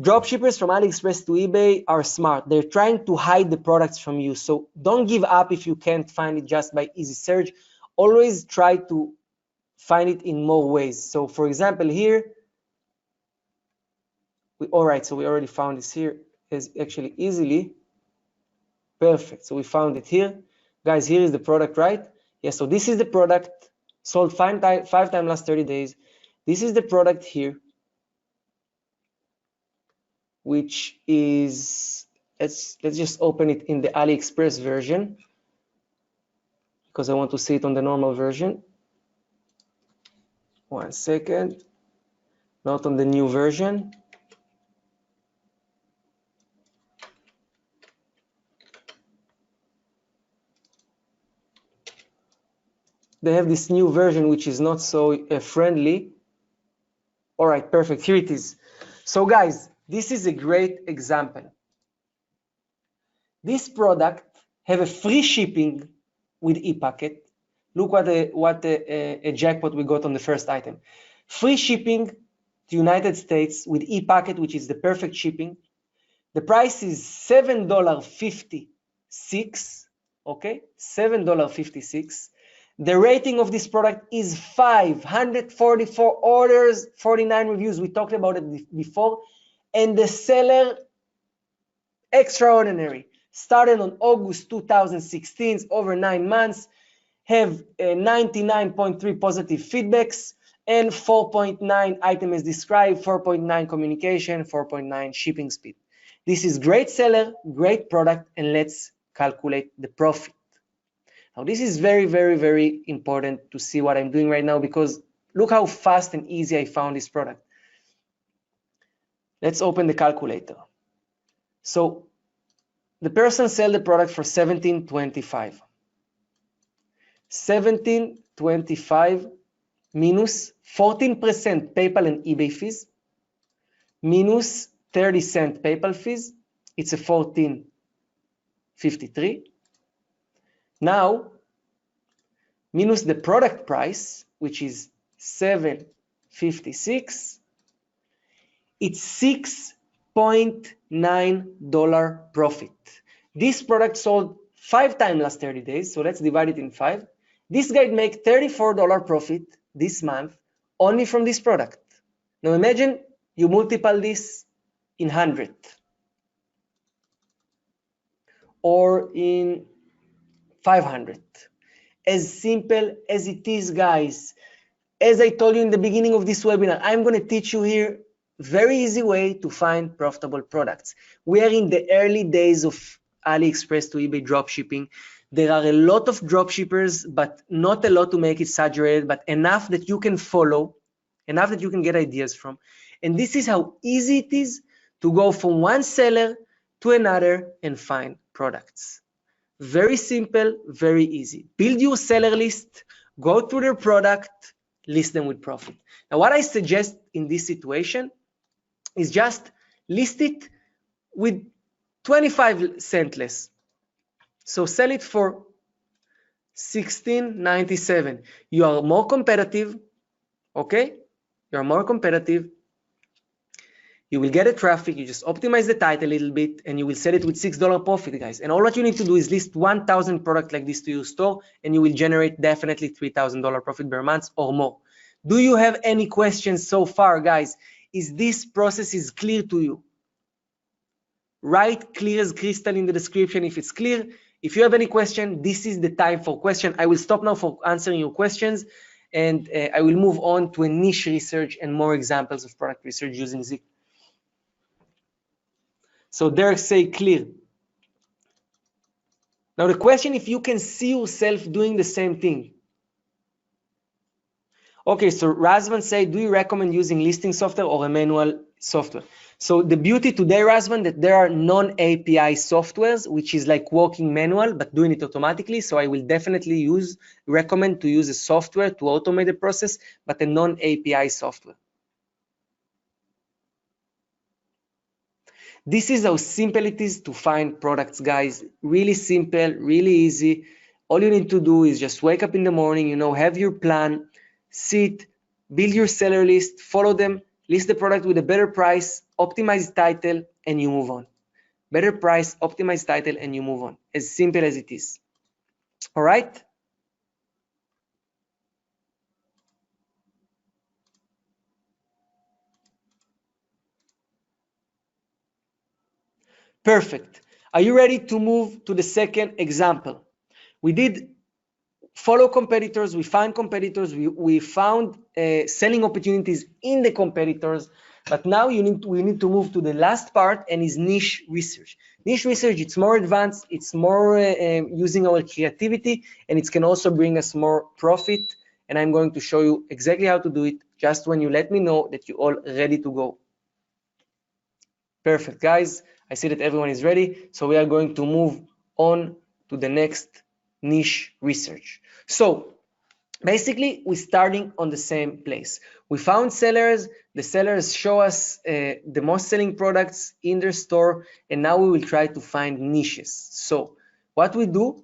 Dropshippers from AliExpress to eBay are smart. They're trying to hide the products from you. So don't give up if you can't find it just by easy search. Always try to find it in more ways. So for example, here, all right, so we already found this here is actually easily. Perfect. So we found it here. Guys, here is the product, right? Yeah, so this is the product sold 5 times last 30 days. This is the product here, which is, let's just open it in the AliExpress version because I want to see it on the normal version. One second, not on the new version. They have this new version which is not so friendly. All right, perfect, here it is. So guys, this is a great example. This product have a free shipping with ePacket. Look what a jackpot we got on the first item. Free shipping to United States with ePacket, which is the perfect shipping. The price is $7.56, okay? $7.56. The rating of this product is 544 orders, 49 reviews. We talked about it before. And the seller, extraordinary. Started on August 2016, over 9 months, have 99.3 positive feedbacks, and 4.9 item as described, 4.9 communication, 4.9 shipping speed. This is great seller, great product, and let's calculate the profit. Now, this is very, very, very important to see what I'm doing right now, because look how fast and easy I found this product. Let's open the calculator. So the person sell the product for $17.25. $17.25 minus 14% PayPal and eBay fees, minus 30-cent PayPal fees, it's a $14.53. Now, minus the product price, which is $7.56, it's $6.9 profit. This product sold 5 times last 30 days, so let's divide it in 5. This guy make $34 profit this month only from this product. Now imagine you multiply this in 100 or in 500. As simple as it is, guys. As I told you in the beginning of this webinar, I'm going to teach you here very easy way to find profitable products. We are in the early days of Aliexpress to eBay dropshipping. There are a lot of dropshippers, but not a lot to make it saturated, but enough that you can follow, enough that you can get ideas from. And this is how easy it is to go from one seller to another and find products. Very simple, very easy. Build your seller list, go through their product, list them with profit. Now, what I suggest in this situation is just list it with 25 cents less. So sell it for $16.97. You are more competitive, okay? You are more competitive. You will get a traffic. You just optimize the title a little bit, and you will sell it with $6 profit, guys. And all what you need to do is list 1,000 products like this to your store, and you will generate definitely $3,000 profit per month or more. Do you have any questions so far, guys? Is this process is clear to you? Write clear as crystal in the description if it's clear. If you have any question, this is the time for question. I will stop now for answering your questions, and I will move on to a niche research and more examples of product research using Zik. So Derek say clear. Now the question, if you can see yourself doing the same thing. Okay, so Razvan say, do you recommend using listing software or a manual software? So the beauty today, Razvan, that there are non-API softwares, which is like working manual, but doing it automatically. So I will definitely recommend to use a software to automate the process, but a non-API software. This is how simple it is to find products, guys. Really simple, really easy. All you need to do is just wake up in the morning, have your plan, sit, build your seller list, follow them, list the product with a better price, optimize title, and you move on. Better price, optimize title, and you move on. As simple as it is. All right? Perfect. Are you ready to move to the second example? We did follow competitors, we find competitors, we found selling opportunities in the competitors, but now we need to move to the last part, and is niche research. Niche research, it's more advanced, it's more using our creativity, and it can also bring us more profit, and I'm going to show you exactly how to do it just when you let me know that you're all ready to go. Perfect, guys. I see that everyone is ready, so we are going to move on to the next niche research. So basically we're starting on the same place. We found sellers, the sellers show us the most selling products in their store, and now we will try to find niches. So what we do,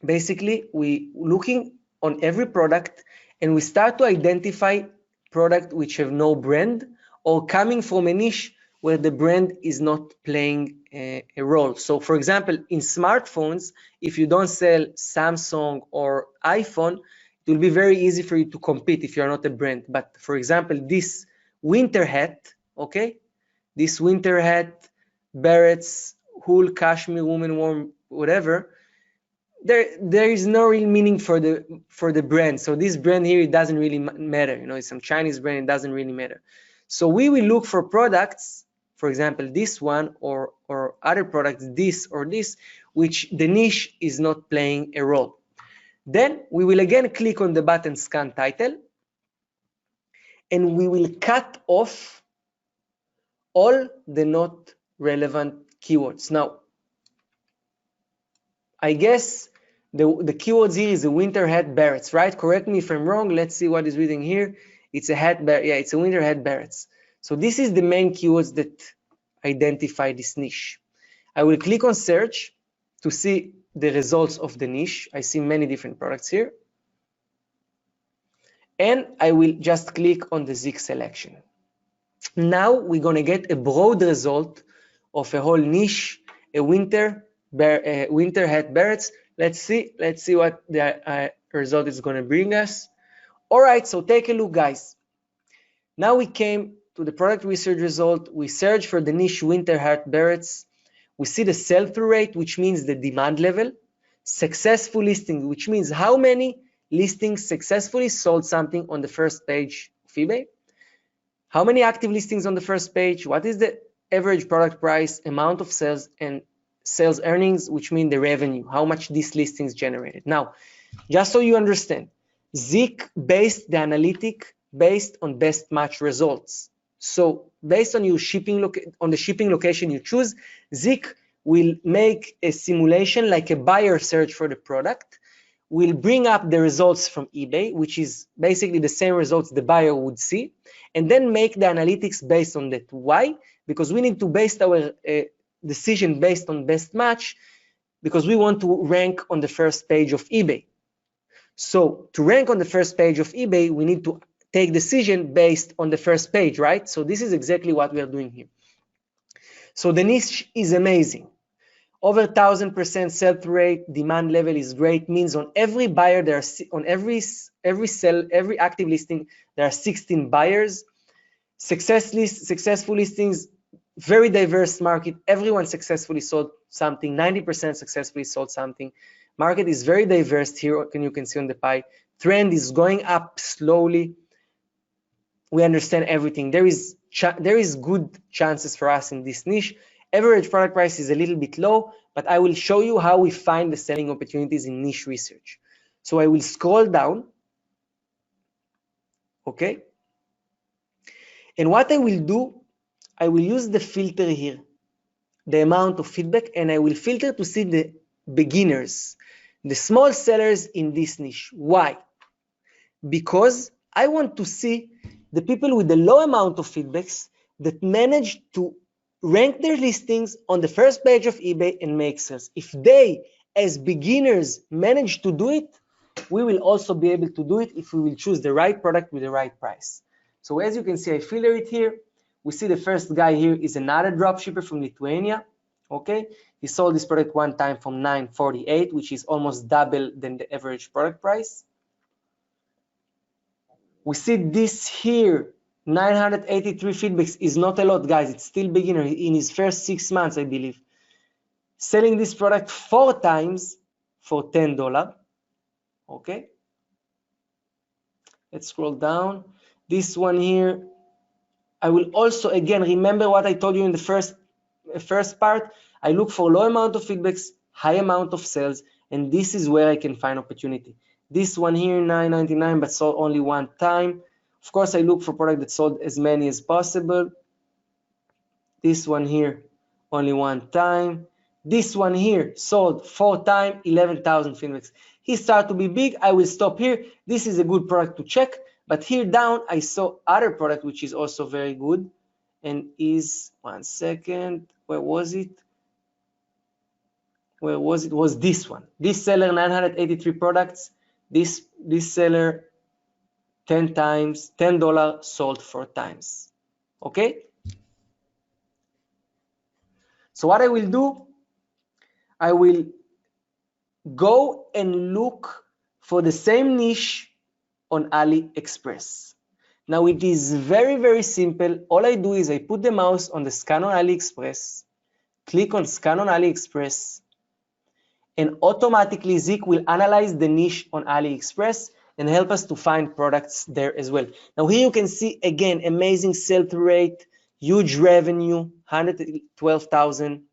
basically we looking on every product and we start to identify products which have no brand or coming from a niche where the brand is not playing a role. So for example, in smartphones, if you don't sell Samsung or iPhone, it will be very easy for you to compete if you're not a brand. But for example, this winter hat, okay, this winter hat, berets, wool, cashmere, woman warm, whatever, there is no real meaning for the brand. So this brand here, it doesn't really matter. You know, it's some Chinese brand, it doesn't really matter. So we will look for products, for example, this one or other products, this or this, which the niche is not playing a role. Then we will again click on the button scan title, and we will cut off all the not relevant keywords. Now, I guess the keywords here is a winter hat berets, right? Correct me if I'm wrong. Let's see what is reading here. It's a hat, yeah, it's a winter hat berets. So this is the main keywords that identify this niche. I will click on search to see the results of the niche. I see many different products here. And I will just click on the Zik selection. Now we're going to get a broad result of a whole niche, a winter hat berets. Let's see what the result is going to bring us. All right, so take a look, guys. Now we came to the product research result. We search for the niche winter hat berets. We see the sell-through rate, which means the demand level. Successful listing, which means how many listings successfully sold something on the first page of eBay. How many active listings on the first page? What is the average product price, amount of sales, and sales earnings, which mean the revenue, how much these listings generated. Now, just so you understand, Zik based the analytic based on best match results. So based on your shipping on the shipping location you choose, Zik will make a simulation like a buyer search for the product, will bring up the results from eBay, which is basically the same results the buyer would see, and then make the analytics based on that. Why? Because we need to base our decision based on best match, because we want to rank on the first page of eBay. So to rank on the first page of eBay, we need to take decision based on the first page, right? So this is exactly what we are doing here. So the niche is amazing. Over 1000% sell-through rate, demand level is great, means on every buyer there are on every active listing there are 16 buyers. Successful listings, very diverse market. Everyone successfully sold something. 90% successfully sold something. Market is very diverse here. You can see on the pie. Trend is going up slowly. We understand everything. There is good chances for us in this niche. Average product price is a little bit low, but I will show you how we find the selling opportunities in niche research. So I will scroll down. Okay. And what I will do, I will use the filter here, the amount of feedback, and I will filter to see the beginners, the small sellers in this niche. Why? Because I want to see the people with the low amount of feedbacks that manage to rank their listings on the first page of eBay and make sales. If they, as beginners, manage to do it, we will also be able to do it if we will choose the right product with the right price. So as you can see, I filter it here. We see the first guy here is another dropshipper from Lithuania. Okay, he sold this product one time from $9.48, which is almost double than the average product price. We see this here, 983 feedbacks is not a lot, guys. It's still beginner in his first 6 months, I believe. Selling this product 4 times for $10. Okay. Let's scroll down. This one here, I will also, again, remember what I told you in the first part. I look for low amount of feedbacks, high amount of sales, and this is where I can find opportunity. This one here, $9.99, but sold only 1 time. Of course, I look for product that sold as many as possible. This one here, only 1 time. This one here sold 4 times, 11,000 feedbacks. He started to be big. I will stop here. This is a good product to check. But here down, I saw other product which is also very good, and is, one second, where was it? Where was it? Was this one? This seller 983 products. This seller 10 times, $10 sold 4 times. Okay. So what I will do, I will go and look for the same niche on Aliexpress. Now it is very, very simple. All I do is I put the mouse on the scan on Aliexpress, click on scan on Aliexpress, and automatically Zik will analyze the niche on Aliexpress and help us to find products there as well. Now here you can see again, amazing sell-through rate, huge revenue, 112,000.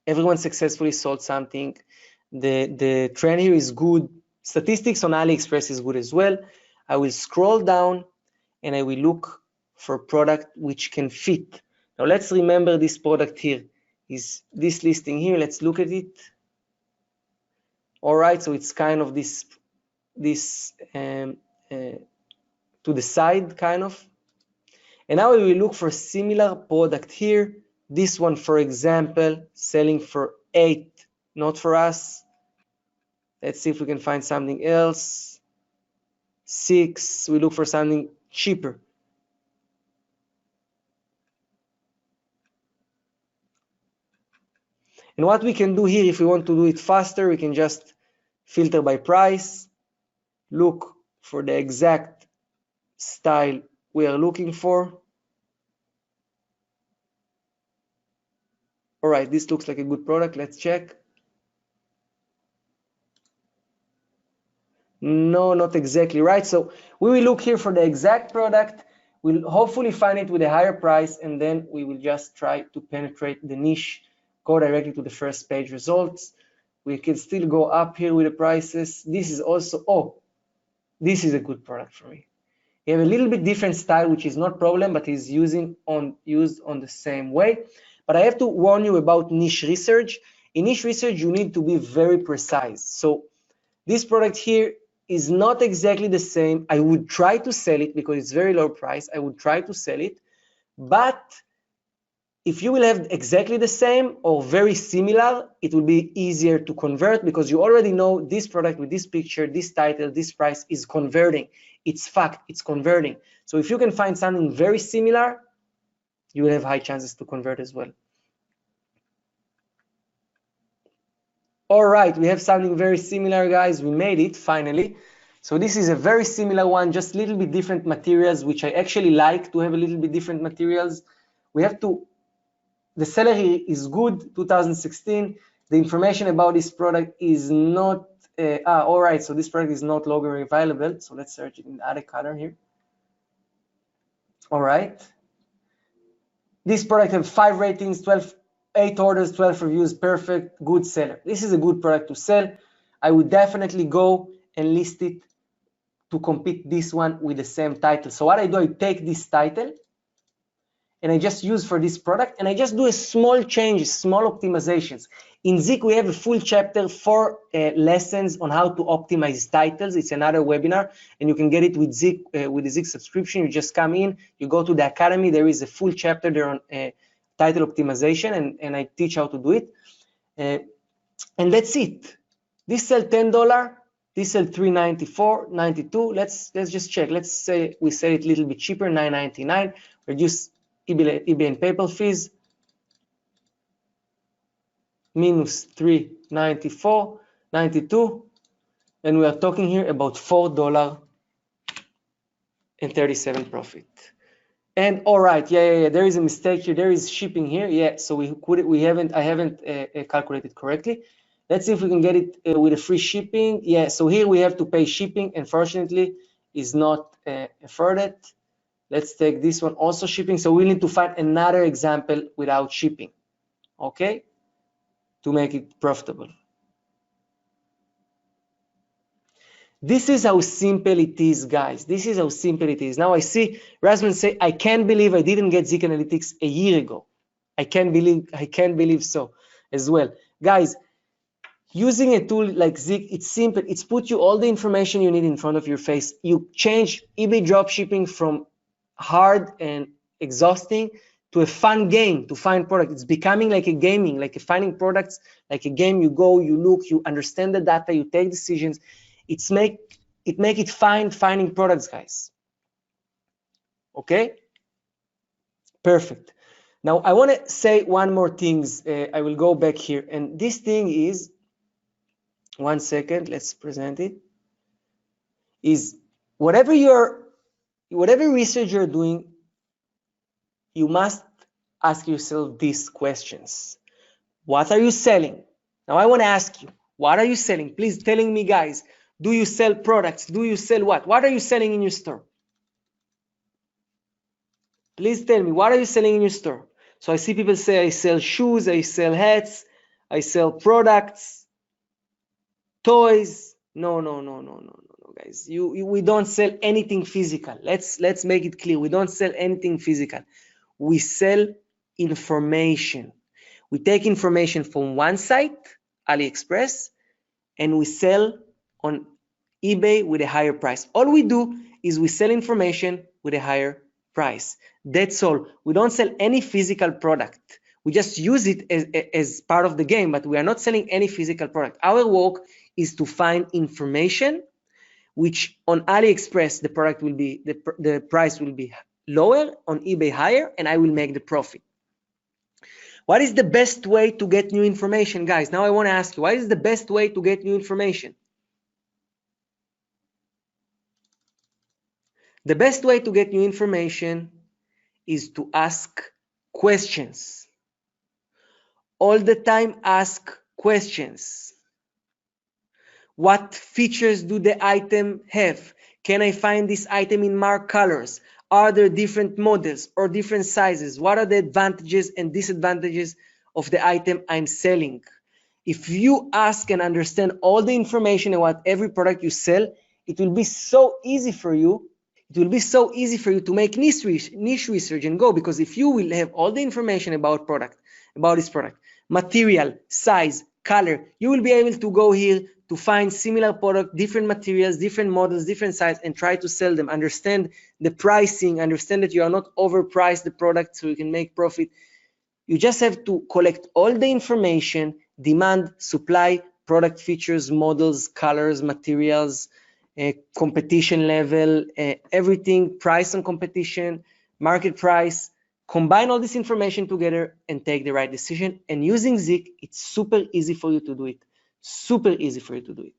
Everyone successfully sold something. The trend here is good. Statistics on Aliexpress is good as well. I will scroll down and I will look for a product which can fit. Now let's remember this product here is this listing here. Let's look at it. All right, so it's kind of this to the side kind of. And now we will look for a similar product here. This one, for example, selling for 8, not for us. Let's see if we can find something else. 6, we look for something cheaper. And what we can do here, if we want to do it faster, we can just filter by price, look for the exact style we are looking for. All right, this looks like a good product. Let's check. No, not exactly right. So we will look here for the exact product. We'll hopefully find it with a higher price, and then we will just try to penetrate the niche, go directly to the first page results. We can still go up here with the prices. This is also, oh, this is a good product for me. You have a little bit different style, which is not problem, but is used on the same way. But I have to warn you about niche research. In niche research, you need to be very precise. So this product here is not exactly the same. I would try to sell it because it's very low price. I would try to sell it. But if you will have exactly the same or very similar, it will be easier to convert because you already know this product with this picture, this title, this price is converting. It's fact, it's converting. So if you can find something very similar, you will have high chances to convert as well. All right, we have something very similar, guys. We made it finally. So this is a very similar one, just a little bit different materials, which I actually like to have a little bit different materials. We have to, the seller here is good, 2016. The information about this product is not, all right, so this product is not longer available. So let's search it in the other color here. All right. This product has 5 ratings, 8 orders, 12 reviews, perfect, good seller. This is a good product to sell. I would definitely go and list it to compete this one with the same title. So what I do, I take this title and I just use for this product and I just do a small changes, small optimizations. In Zik, we have a full chapter, 4 lessons on how to optimize titles. It's another webinar and you can get it with Zik, with the Zik subscription. You just come in, you go to the academy. There is a full chapter there on title optimization and I teach how to do it. And that's it. This sell $10. This sell $3.94, $92. Let's just check. Let's say we sell it a little bit cheaper, $9.99. Reduce eBay and PayPal fees. Minus $3.94, $92. And we are talking here about $4.37 profit. And all right, yeah, there is a mistake here. There is shipping here. Yeah, so I haven't calculated correctly. Let's see if we can get it with a free shipping. Yeah, so here we have to pay shipping. Unfortunately, is not afforded. Let's take this one also shipping. So we need to find another example without shipping, okay, to make it profitable. This is how simple it is, guys. This is how simple it is. Now I see Rasmus say, I can't believe I didn't get Zik Analytics a year ago. I can't believe so as well. Guys, using a tool like Zik, it's simple. It's put you all the information you need in front of your face. You change eBay dropshipping from hard and exhausting to a fun game to find product. It's becoming like a gaming, like a finding products, like a game. You go, you look, you understand the data, you take decisions. It make it finding products, guys. Okay, perfect. Now I want to say one more thing. I will go back here, and this thing is, one second, let's present it, is whatever research you're doing, you must ask yourself these questions. What are you selling? Now I want to ask you, what are you selling? Please telling me, guys, do you sell products? Do you sell what? What are you selling in your store? Please tell me, what are you selling in your store? So I see people say, I sell shoes, I sell hats, I sell products, toys. No, guys. We don't sell anything physical. Let's make it clear. We don't sell anything physical. We sell information. We take information from one site, Aliexpress, and we sell on eBay with a higher price. All we do is we sell information with a higher price. That's all. We don't sell any physical product. We just use it as part of the game, but we are not selling any physical product. Our work is to find information, which on AliExpress the product will be the price will be lower, on eBay higher, and I will make the profit. What is the best way to get new information, guys? Now I want to ask you, what is the best way to get new information? The best way to get new information is to ask questions. All the time ask questions. What features do the item have? Can I find this item in marked colors? Are there different models or different sizes? What are the advantages and disadvantages of the item I'm selling? If you ask and understand all the information about every product you sell, it will be so easy for you. It will be so easy for you to make niche research and go, because if you will have all the information about this product, material, size, color, you will be able to go here to find similar product, different materials, different models, different size, and try to sell them. Understand the pricing, understand that you are not overpriced the product so you can make profit. You just have to collect all the information, demand, supply, product features, models, colors, materials, competition level, everything, price on competition, market price. Combine all this information together and take the right decision. And using Zik, it's super easy for you to do it. Super easy for you to do it.